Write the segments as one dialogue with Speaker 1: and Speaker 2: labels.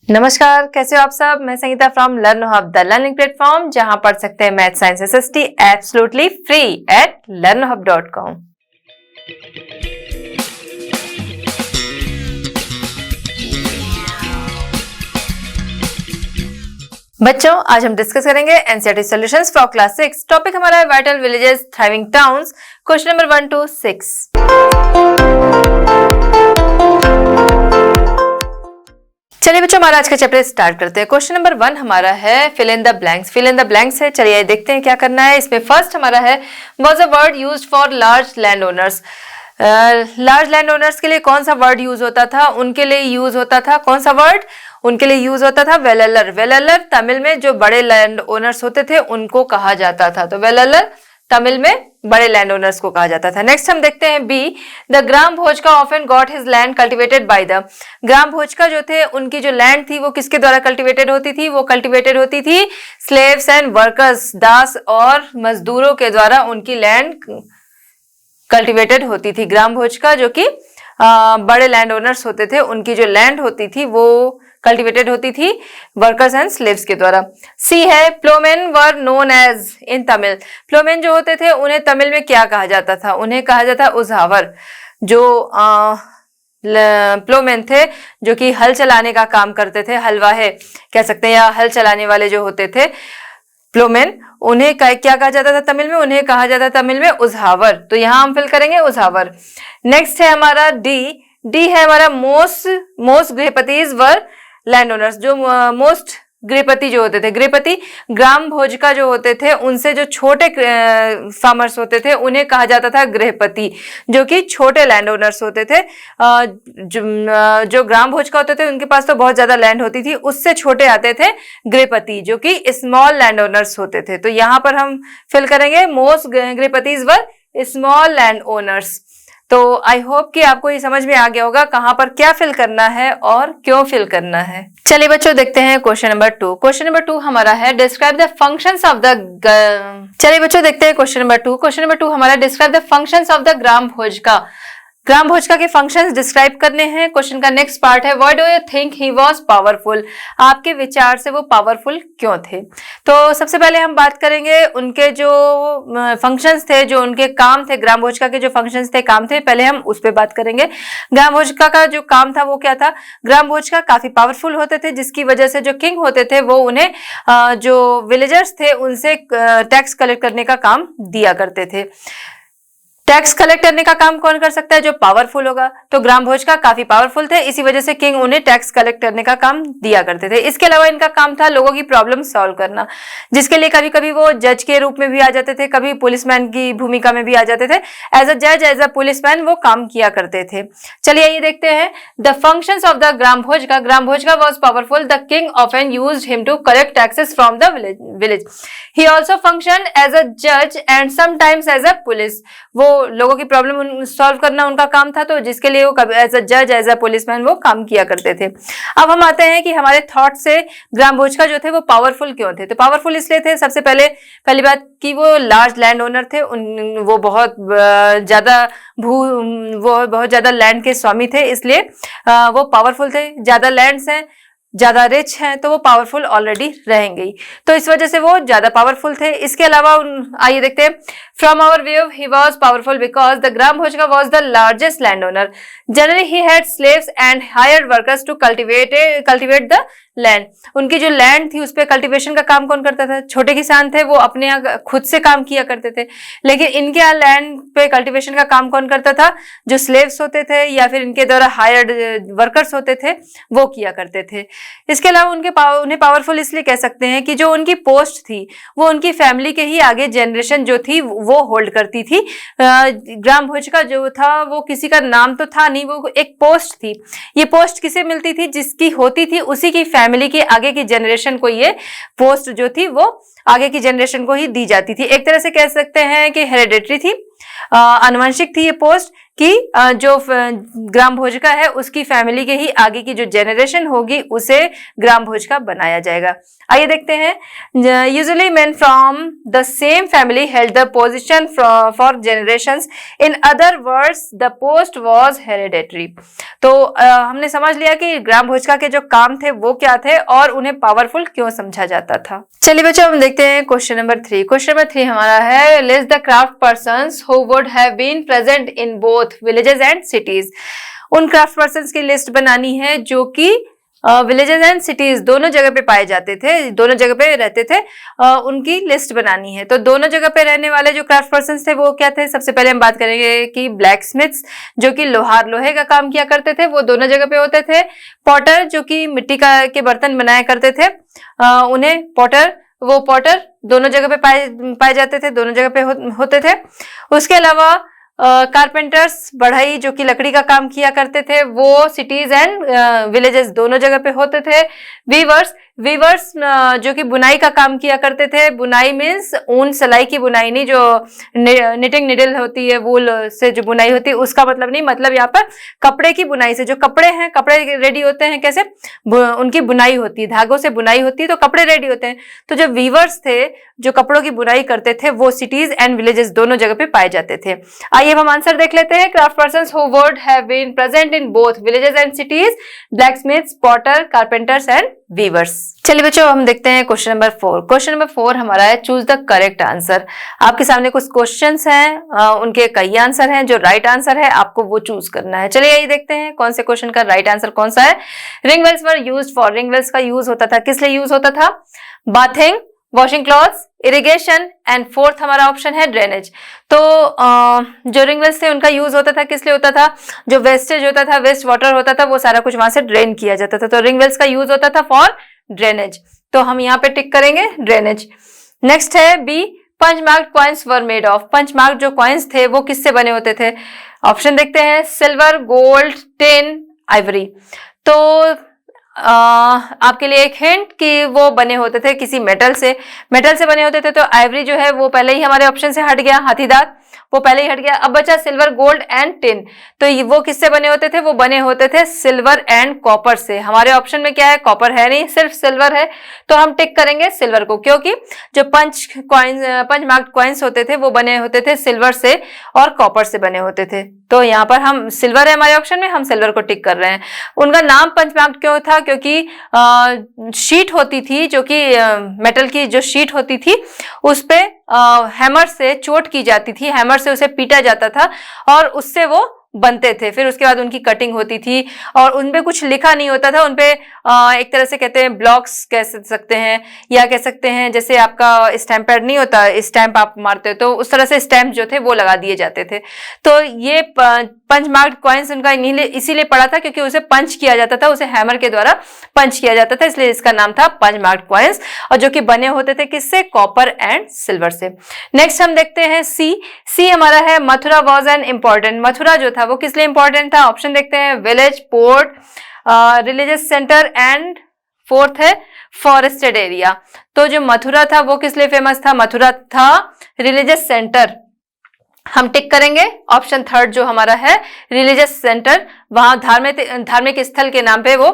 Speaker 1: नमस्कार, कैसे हो आप सब। मैं Sangeeta from learn hub, the learning platform, जहां पढ़ सकते हैं math science SST absolutely free at learnhub.com। बच्चों, आज हम डिस्कस करेंगे NCERT solutions for class 6। Topic हमारा है vital villages thriving towns, question number 1 to 6। चलिए बच्चों, हमारा आज का चैप्टर स्टार्ट करते हैं। क्वेश्चन नंबर 1 हमारा है fill in the blanks. Fill in the blanks है, चलिए देखते हैं क्या करना है। इसमें फर्स्ट हमारा है was a word used for large land owners. Large land owners के लिए कौन सा वर्ड यूज होता था? उनके लिए यूज होता था कौन सा वर्ड? उनके लिए यूज होता था वेललर। वेललर तमिल में जो बड़े लैंड ओनर्स होते थे उनको कहा जाता था, तो वेललर तमिल में बड़े लैंड ओनर्स को कहा जाता था। नेक्स्ट हम देखते हैं B, the grama bhojaka often got his land cultivated by the. Grama bhojaka जो थे उनकी जो लैंड थी वो किसके द्वारा कल्टिवेटेड होती थी? वो कल्टिवेटेड होती थी स्लेव्स एंड वर्कर्स, दास और मजदूरों के द्वारा उनकी लैंड कल्टिवेटेड होती थी। ग्राम भोजका जो कि बड़े लैंड ओनर्स होते थे उनकी जो लैंड होती थी वो कल्टिवेटेड होती थी वर्कर्स एंड स्लेव्स के द्वारा। सी है ploughmen were known as in Tamil. Ploughmen जो होते थे उन्हें तमिल में क्या कहा जाता था? उन्हें कहा जाता उझावर। जो प्लोमेन थे जो कि हल चलाने का काम करते थे, हलवाहे कह सकते हैं या हल चलाने वाले जो होते थे प्लोमेन, उन्हें क्या कहा जाता था तमिल में? उन्हें कहा जाता था तमिल में उझावर। तो यहां हम फिल करेंगे उझावर। नेक्स्ट है हमारा डी। डी है हमारा मोस्ट गृहपतिज वर लैंड ओनर्स। जो मोस्ट गृहपति जो होते थे, गृहपति ग्राम भोजका जो होते थे उनसे जो छोटे फार्मर्स होते थे उन्हें कहा जाता था गृहपति, जो कि छोटे लैंड ओनर्स होते थे। जो ग्राम भोजका होते थे उनके पास तो बहुत ज्यादा लैंड होती थी, उससे छोटे आते थे गृहपति जो कि स्मॉल लैंड ओनर्स होते थे। तो यहाँ पर हम फिल करेंगे most grihapatis were small land owners. तो आई होप कि आपको ये समझ में आ गया होगा कहां पर क्या फिल करना है और क्यों फिल करना है। चलिए बच्चों, देखते हैं क्वेश्चन नंबर 2। क्वेश्चन नंबर 2 हमारा है describe the functions of the. चलिए बच्चों, देखते हैं क्वेश्चन नंबर 2। क्वेश्चन नंबर 2 हमारा describe the functions of the grama bhojaka. Grama bhojaka के फंक्शंस डिस्क्राइब करने हैं। क्वेश्चन का नेक्स्ट पार्ट है why do you think he was powerful. आपके विचार से वो पावरफुल क्यों थे? तो सबसे पहले हम बात करेंगे उनके जो फंक्शंस थे, जो उनके काम थे, ग्राम भोजका के जो फंक्शंस थे, काम थे, पहले हम उस पर बात करेंगे। ग्राम भोजका का जो काम था वो क्या था? ग्राम भोजका काफी पावरफुल होते थे, जिसकी वजह से जो किंग होते थे वो उन्हें जो विलेजर्स थे उनसे टैक्स कलेक्ट करने का काम दिया करते थे। टैक्स कलेक्ट करने का काम कौन कर सकता है? जो पावरफुल होगा। तो ग्राम भोजका काफी पावरफुल थे, इसी वजह से किंग उन्हें टैक्स कलेक्ट करने का काम दिया करते थे। इसके अलावा इनका काम था लोगों की प्रॉब्लम सॉल्व करना, जिसके लिए कभी कभी वो जज के रूप में भी आ जाते थे, कभी पुलिसमैन की भूमिका में भी आ जाते थे। एज अ जज, एज अ पुलिसमैन वो काम किया करते थे। चलिए ये देखते हैं the functions of the grama bhojaka. Grama bhojaka was powerful. The king often used him to collect taxes from the village. He also function as a जज and sometimes as a police. वो लोगों की प्रॉब्लम सॉल्व करना उनका काम था, तो जिसके लिए वो एज अ जज, एज अ पुलिसमैन वो काम किया करते थे। अब हम आते हैं कि हमारे थॉट से ग्राम भोजका जो थे वो पावरफुल क्यों थे? तो पावरफुल इसलिए थे, सबसे पहली बात कि वो लार्ज लैंड ओनर थे। वो बहुत ज्यादा लैंड के स्वामी थे, इसलिए वो पावरफुल थे। ज्यादा लैंड्स हैं, ज्यादा रिच हैं, तो वो पावरफुल ऑलरेडी रहेंगे ही, तो इस वजह से वो ज्यादा पावरफुल थे। इसके अलावा आइए देखते हैं from our view he was powerful because the grama bhojaka was the largest land owner. Generally he had slaves and hired workers to cultivate the land. उनकी जो लैंड थी उस पर कल्टिवेशन का काम कौन करता था? छोटे किसान थे, वो अपने यहाँ खुद से काम किया करते थे। लेकिन इनके यहाँ लैंड पे कल्टिवेशन का काम कौन करता था? जो स्लेव्स होते थे या फिर इनके द्वारा हायर्ड वर्कर्स होते थे वो किया करते थे। इसके अलावा उन्हें पावरफुल इसलिए कह सकते हैं कि जो उनकी पोस्ट थी वो उनकी फैमिली के ही आगे जनरेशन जो थी वो होल्ड करती थी। ग्राम भोजका जो था वो किसी का नाम तो था नहीं, वो एक पोस्ट थी। ये पोस्ट किसे मिलती थी? जिसकी होती थी उसी की फैमिली के आगे की जनरेशन को ये पोस्ट जो थी वो आगे की जनरेशन को ही दी जाती थी। एक तरह से कह सकते हैं कि हेरिडेटरी थी। आनुवंशिक थी ये पोस्ट कि जो ग्राम भोजिका है उसकी फैमिली के ही आगे की जो जनरेशन होगी उसे ग्राम भोजिका बनाया जाएगा। आइए देखते हैं। Usually main from the same family held the position for generations, in other words the post was hereditary. तो हमने समझ लिया कि ग्राम भोजिका के जो काम थे वो क्या थे और उन्हें पावरफुल क्यों समझा जाता था। चलिए बच्चों हम देखते हैं क्वेश्चन नंबर 3। क्वेश्चन नंबर 3 हमारा है, list the craft persons who would have been present in both villages and cities. उन क्राफ्ट पर्सन्स की लिस्ट बनानी है जो कि विलेजेस एंड सिटीज दोनों जगह पे पाए जाते थे, दोनों जगह पे रहते थे, उनकी लिस्ट बनानी है। तो दोनों जगह पे रहने वाले जो क्राफ्ट पर्सन्स थे वो क्या थे? सबसे पहले हम बात करेंगे कि ब्लैक स्मिथ्स जो कि लोहार लोहे का काम किया करते थे वो दोनों जगह पे होते थे। पॉटर जो कि मिट्टी के बर्तन बनाया करते थे, उन्हें पॉटर दोनों जगह पे पाए जाते थे, दोनों जगह पे होते थे। उसके अलावा कारपेंटर्स बढ़ई जो कि लकड़ी का काम किया करते थे वो सिटीज एंड विलेजेस दोनों जगह पे होते थे। वीवर्स जो कि बुनाई का काम किया करते थे, बुनाई मीन्स ऊन सलाई की बुनाई नहीं, जो निटिंग निडल होती है वूल से जो बुनाई होती है उसका मतलब नहीं, मतलब यहाँ पर कपड़े की बुनाई से, जो कपड़े हैं कपड़े रेडी होते हैं कैसे, उनकी बुनाई होती है, धागों से बुनाई होती है तो कपड़े रेडी होते हैं। तो जो वीवर्स थे जो कपड़ों की बुनाई करते थे वो सिटीज एंड विलेजेस दोनों जगह पे पाए जाते थे। आइए हम आंसर देख लेते हैं। Craft persons who would have been present in both villages and cities, blacksmiths, potter, carpenters and weavers. चलिए बच्चों हम देखते हैं क्वेश्चन नंबर 4। क्वेश्चन नंबर 4 हमारा है, चूज द करेक्ट आंसर। आपके सामने कुछ क्वेश्चंस हैं, उनके कई आंसर हैं, जो राइट आंसर है आपको वो चूज करना है। चलिए ये देखते हैं कौन से क्वेश्चन का राइट आंसर कौन सा है। Ring wells were used for, ring wells का यूज होता था, किस लिए यूज होता था? Bathing, washing clothes, irrigation and fourth हमारा ऑप्शन है ड्रेनेज। तो जो रिंग वेल्स थे उनका यूज होता था, किस लिए होता था? जो वेस्टेज होता था, वेस्ट वाटर होता था वो सारा कुछ वहां से ड्रेन किया जाता था, तो रिंग वेल्स का यूज होता था फॉर ड्रेनेज। तो हम यहाँ पे टिक करेंगे ड्रेनेज। नेक्स्ट है B, punch marked coins were made of. Punch marked जो कॉइन्स थे वो किससे बने होते थे? ऑप्शन देखते हैं, सिल्वर, गोल्ड, टिन, आइवरी। तो आपके लिए एक हिंट कि वो बने होते थे किसी मेटल से बने होते थे। तो आइवरी जो है वो पहले ही हमारे ऑप्शन से हट गया, हाथीदांत वो पहले ही हट गया। अब बचा सिल्वर, गोल्ड एंड टिन। तो वो किससे बने होते थे? वो बने होते थे सिल्वर एंड कॉपर से। हमारे ऑप्शन में क्या है? कॉपर है नहीं, सिर्फ सिल्वर है, तो हम टिक करेंगे सिल्वर को, क्योंकि जो पंच मार्क्ड कॉइन्स होते थे वो बने होते थे सिल्वर से और कॉपर से बने होते थे। तो यहाँ पर हम सिल्वर है हमारे ऑप्शन में, हम सिल्वर को टिक कर रहे हैं। उनका नाम पंच मार्क्ड क्यों था? क्योंकि शीट होती थी, जो कि मेटल की जो शीट होती थी उस पे हैमर से चोट की जाती थी, हैमर से उसे पीटा जाता था और उससे वो बनते थे। फिर उसके बाद उनकी कटिंग होती थी और उनपे कुछ लिखा नहीं होता था, उनपे एक तरह से कहते हैं ब्लॉक्स कह सकते हैं, या कह सकते हैं जैसे आपका स्टैम्प पैड नहीं होता, स्टैम्प आप मारते हो तो उस तरह से स्टैम्प जो थे वो लगा दिए जाते थे। तो ये पंच मार्क्ड कॉइन्स उनका इसीलिए पड़ा था क्योंकि उसे पंच किया जाता था, उसे हैमर के द्वारा पंच किया जाता था, इसलिए इसका नाम था पंच मार्क्ड कॉइन्स, और जो कि बने होते थे किससे? कॉपर एंड सिल्वर से। नेक्स्ट हम देखते हैं सी हमारा है, Mathura was an important. Mathura जो था वो किस लिए इंपॉर्टेंट था? ऑप्शन देखते हैं, village, port, religious centre and fourth है फॉरेस्टेड एरिया। तो जो मथुरा था वो किस लिए फेमस था? मथुरा था रिलीजियस सेंटर, हम टिक करेंगे ऑप्शन थर्ड जो हमारा है रिलीजियस सेंटर, वहां धार्मिक स्थल के नाम पे वो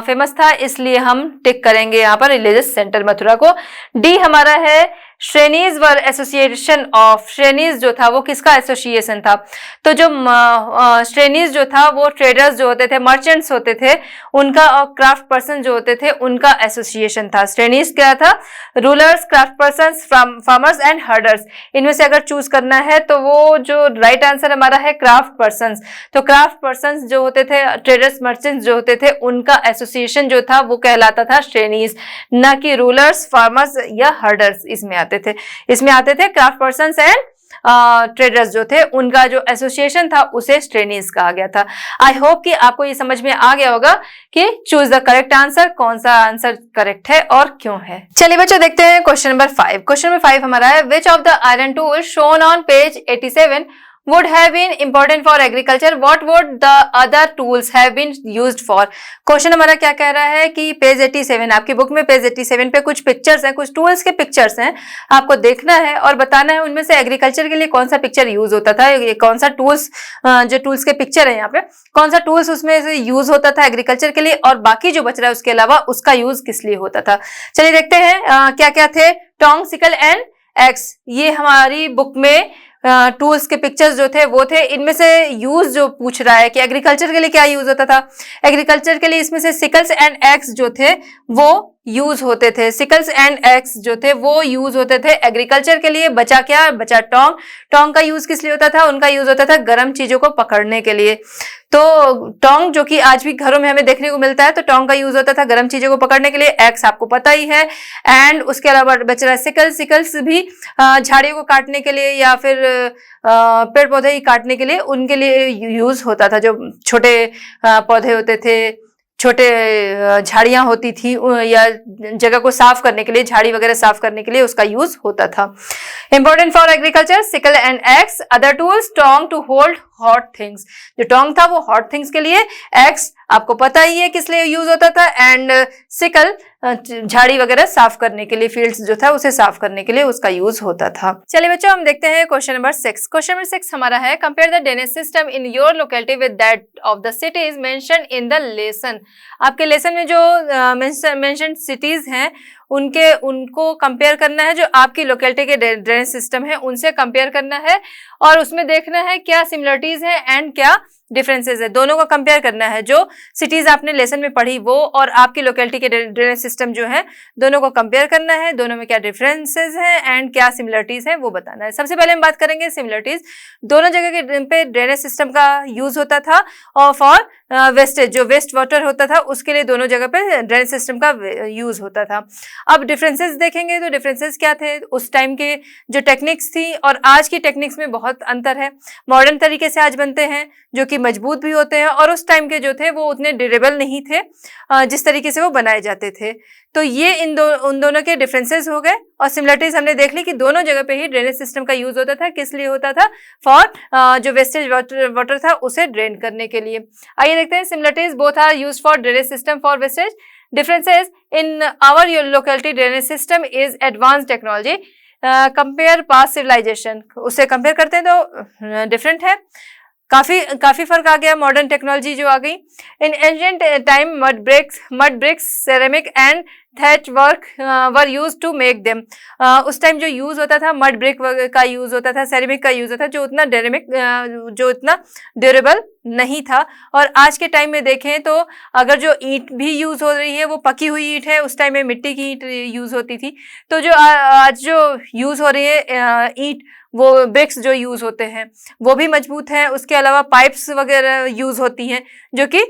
Speaker 1: फेमस था, इसलिए हम टिक करेंगे यहाँ पर रिलीजियस सेंटर मथुरा को। डी हमारा है, श्रेणीज वर एसोसिएशन ऑफ। श्रेणीज जो था वो किसका एसोसिएशन था? तो जो श्रेणीज जो था वो ट्रेडर्स जो होते थे, मर्चेंट्स होते थे उनका, और क्राफ्ट पर्सन जो होते थे उनका एसोसिएशन था। श्रेणीज क्या था? Rulers, craft person, farmers and herders. इनमें से अगर चूज करना है तो वो जो राइट आंसर हमारा है क्राफ्ट पर्सन। तो क्राफ्ट पर्सन जो होते थे, ट्रेडर्स, मर्चेंट्स जो होते थे, उनका एसोसिएशन जो था वो कहलाता था श्रेणीज, न कि रूलर्स, फार्मर्स या हर्डर्स इसमें आते थे। क्राफ्ट पर्सन्स एंड ट्रेडर्स जो थे उनका जो एसोसिएशन था उसे श्रेणीज कहा गया था। आई होप कि आपको ये समझ में आ गया होगा कि चूज द करेक्ट आंसर, कौन सा आंसर करेक्ट है और क्यों है। चलिए बच्चों देखते हैं क्वेश्चन नंबर 5। क्वेश्चन नंबर 5 हमारा है, which of the iron tool shown on page 87 would have been important for agriculture, what would the other tools have been used for? Question हमारा क्या कह रहा है कि पेज 87, आपकी बुक में पेज 87 पे कुछ पिक्चर्स हैं, कुछ टूल्स के पिक्चर्स हैं, आपको देखना है और बताना है उनमें से एग्रीकल्चर के लिए कौन सा पिक्चर यूज होता था, कौन सा टूल्स, जो टूल्स के पिक्चर है यहाँ पे, कौन सा टूल्स उसमें से यूज होता था एग्रीकल्चर के लिए, और बाकी जो बच रहा है उसके अलावा उसका यूज किस लिए होता था। चलिए देखते हैं क्या क्या थे। टोंग, सिकल एंड एक्स, ये हमारी बुक में टूल्स के पिक्चर्स जो थे वो थे। इनमें से यूज जो पूछ रहा है कि एग्रीकल्चर के लिए क्या यूज होता था, एग्रीकल्चर के लिए इसमें से सिकल्स एंड एक्स जो थे वो यूज होते थे। सिकल्स एंड एक्स जो थे वो यूज होते थे एग्रीकल्चर के लिए। बचा क्या, बचा टोंग। टोंग का यूज किस लिए होता था, उनका यूज होता था गर्म चीजों को पकड़ने के लिए। तो टोंग जो कि आज भी घरों में हमें देखने को मिलता है, तो टोंग का यूज होता था गर्म चीजों को पकड़ने के लिए। एक्स आपको पता ही है। एंड उसके अलावा बच रहा है सिकल। सिकल्स भी झाड़ियों को काटने के लिए या फिर पेड़ पौधे ही काटने के लिए, उनके लिए यूज होता था। जो छोटे पौधे होते थे, छोटे झाड़ियां होती थी या जगह को साफ करने के लिए, झाड़ी वगैरह साफ करने के लिए उसका यूज होता था। Important for agriculture, sickle and axe. Other tools, tong to hold hot things, जो टोंग था वो हॉट थिंग्स के लिए। एक्स आपको पता ही है किस लिए यूज होता था। एंड सिकल झाड़ी वगैरह साफ करने के लिए, फील्ड्स जो था उसे साफ करने के लिए उसका यूज होता था। चलिए बच्चों हम देखते हैं क्वेश्चन नंबर 6। क्वेश्चन नंबर 6 हमारा है, compare the drainage system in your locality with that of the cities mentioned in the lesson. आपके लेसन में जो मेंशन्ड सिटीज हैं उनको कंपेयर करना है, जो आपकी लोकेलिटी के ड्रेनेज सिस्टम है उनसे कंपेयर करना है, और उसमें देखना है क्या सिमिलरिटीज है एंड क्या डिफरेंसेस है। दोनों को कंपेयर करना है, जो सिटीज आपने लेसन में पढ़ी वो और आपकी लोकेलिटी के ड्रेनेज सिस्टम जो है दोनों को कंपेयर करना है, दोनों में क्या डिफरेंसेस हैं एंड क्या सिमिलरिटीज हैं वो बताना है। सबसे पहले हम बात करेंगे सिमिलरिटीज। दोनों जगह के पे ड्रेनेज सिस्टम का यूज होता था, और फॉर वेस्टेज, जो वेस्ट वाटर होता था उसके लिए दोनों जगह पे ड्रेनेज सिस्टम का यूज होता था। अब डिफरेंसेस देखेंगे तो डिफरेंसेस क्या थे, उस टाइम के जो टेक्निक्स थी और आज की टेक्निक्स में बहुत अंतर है। मॉडर्न तरीके से आज बनते हैं जो कि मजबूत भी होते हैं, और उस टाइम के जो थे वो उतने ड्यूरेबल नहीं थे जिस तरीके से वो बनाए जाते थे। तो ये उन दोनों के डिफरेंसेस हो गए। और सिमिलरिटीज हमने देख ली कि दोनों जगह पे ही ड्रेनेज सिस्टम का यूज होता था। किस लिए होता था, फॉर जो वेस्टेज वाटर था उसे ड्रेन करने के लिए। आइए देखते हैं similarities. Both are used for drainage system for wastage. Differences, in our locality drainage system is advance technology. Compare past civilisation, उससे कंपेयर करते हैं तो डिफरेंट है, काफी फर्क आ गया, मॉडर्न टेक्नोलॉजी जो आ गई। इन ancient time mud bricks ceramic and thatch work were used to make them। उस टाइम जो यूज होता था मड ब्रिक का यूज होता था, सेरेमिक का यूज होता था, जो इतना ड्यूरेबल नहीं था। और आज के टाइम में देखें तो अगर जो ईंट भी यूज हो रही है वो पकी हुई ईंट है, उस टाइम में मिट्टी की ईंट यूज होती थी। तो जो आज जो यूज हो रही है ईंट, वो ब्रिक्स जो यूज होते हैं वो भी मजबूत हैं। उसके अलावा पाइप्स वगैरह यूज होती हैं जो कि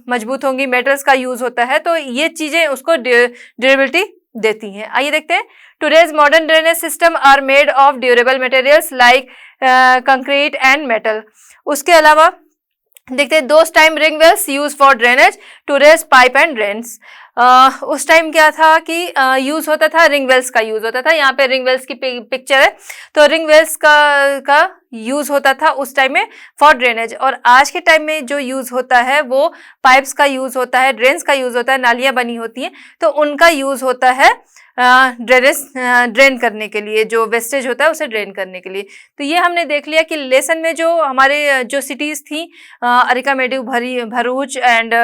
Speaker 1: मजबूत होंगी, मेटल्स का यूज होता है। तो ये चीजें उसको ड्यूरेबिलिटी देती हैं। आइए देखते हैं। Today's modern drainage system are made of durable materials like concrete and metal. उसके अलावा देखते हैं, those time ring wells use for drainage, today's pipe and drains. उस टाइम क्या था कि यूज होता था, रिंग वेल्स का यूज होता था। यहाँ पे रिंग वेल्स की पिक्चर है, तो रिंग वेल्स का यूज होता था उस टाइम में फॉर ड्रेनेज। और आज के टाइम में जो यूज होता है वो पाइप्स का यूज होता है, ड्रेन्स का यूज होता है, नालियां बनी होती हैं तो उनका यूज होता है ड्रेन करने के लिए, जो वेस्टेज होता है उसे ड्रेन करने के लिए। तो ये हमने देख लिया कि लेसन में जो हमारे जो सिटीज थी अरिकामेडु, भरूच एंड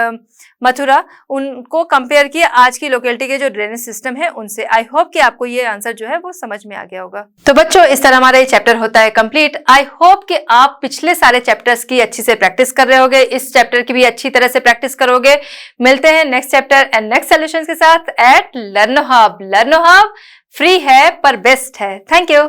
Speaker 1: मथुरा, उनको कंपेयर किया आज की लोकेलिटी के जो ड्रेनेज सिस्टम है उनसे। आई होप कि आपको ये आंसर जो है वो समझ में आ गया होगा। तो बच्चों इस तरह हमारा ये चैप्टर होता है कंप्लीट। आई होप कि आप पिछले सारे चैप्टर्स की अच्छी से प्रैक्टिस कर रहे होगे, इस चैप्टर की भी अच्छी तरह से प्रैक्टिस करोगे। मिलते हैं next chapter and next solutions के साथ at Learno Hub. Learno Hub free है पर बेस्ट है। Thank you.